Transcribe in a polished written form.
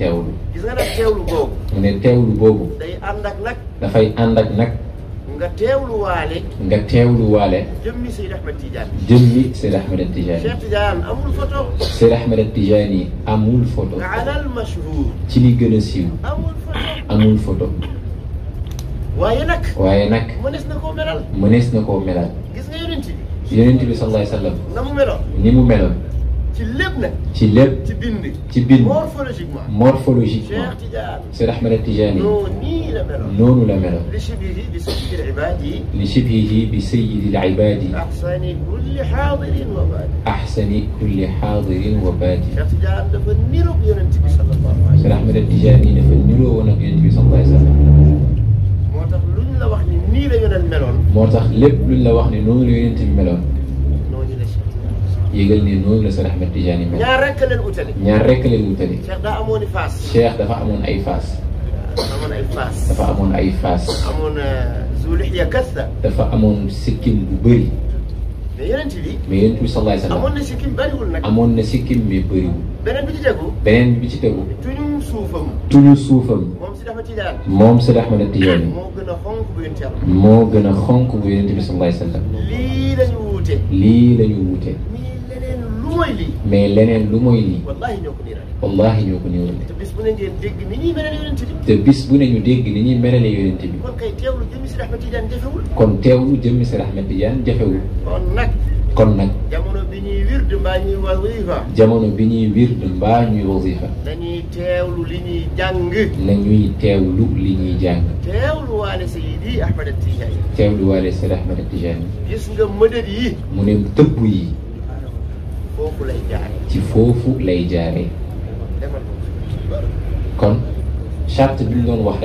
teewlu. gis nga nag teewlu boobu. mu ne teewlu boobu. day ànd ak nag. dafay ànd ak nag. nga teewluwaale. nga teewluwaale. jëmmi Seydi Ahmed Tidiane. jëmmi Seydi Ahmed Tidiane. Cheikh Tidiane amul photo. Seydi Ahmed Tidiane amul photo. alal mashhur. ci li gën a siiw. amul photo. amul photo. waaye nag. waaye nag. mënees na koo melal. mënees na koo melal. gis nga yonent bi. yonent bi sallallahu alayhi wa sallam. na mu meloon. ni mu meloon. ci lépp nag. ci lépp. ci bind. ci bind. morphologiquement. morphologiquement. Cheikh Tidiane. Seydi Ahmed Tidiane. nii la meloon. noonu la meloon. li shibhihi bi sayyidil ibaadi. li shibhihi bi sayyidil ibaadi. ahsani kulli haadirin wa baadi. ahsani kulli haadirin wa baadi. Cheikh Tidiane dafa niroog yonent bi sallallahu alayhi wa sallam. Seydi Ahmed Tidiane dafa niroo woon ak yonent bi sallallahu alayhi wa sallam. moo tax luñ la wax ni nii la yonent meloon. moo tax lépp luñ la wax ni noonu la yonent bi meloon. noonu la Cheikh Tidiane. yégal ni noonu la Seydi Ahmed Tidiane meloon. ñaar rek leen utale. ñaar rekk leen wutale. Cheikh daa amoon i faas. Cheikh dafa amoon ay faas. dafa amoon ay faas. dafa amoon ay faas. amoon zulihya kasta. dafa amoon sikkim bu bëri. mais yonent bi. mais yonent bi sallallahu alayhi wa sallam. amoon na sikkim bariwul nag. amoon na sikkim mi bëriwul. beneen bi ci tegu. beneen bi ci tegu. tuñu suufam. tuñu suufam. moom si dafa Tidiane. moom Seydi Ahmed Tidiane. moo gën a xonk bu yonent yàlla. moo gën a xonk bu yonent bi sallallahu alayhi wa sallam. lii la ñu wuute. lii la ñu wuute. mais leneen lu mooy lii. mais leneen lu mooy lii. wallahi ñoo ko niirale. wallahi ñoo ko niirale. te bis bu ne ngeen dégg ni ñuy melale yonent bi. te bis bu ne ñu dégg ni ñuy melale yonent bi. kon kay teewlu jëmmi si Ahmed Tidiane jafewul. kon teewlu jëmmi Seydi Ahmed Tidiane jafewul. kon nag. kon nag. jamono bi ñuy wird mbaa ñuy wazifa. jamono bi ñuy wird mbaa ñuy wazifa. dañuy teewlu li ñuy jàng. nañuy teewlu li ñuy jàng. teewlu waale Seydi Ahmed Tidiane. teewlu waale Seydi Ahmed Tidiane. gis nga mëdët yi. mu ne tëbb yi. foofu lay jaaree. ci foofu lay jaaree. demal ko. kon charte bi ñu doon wax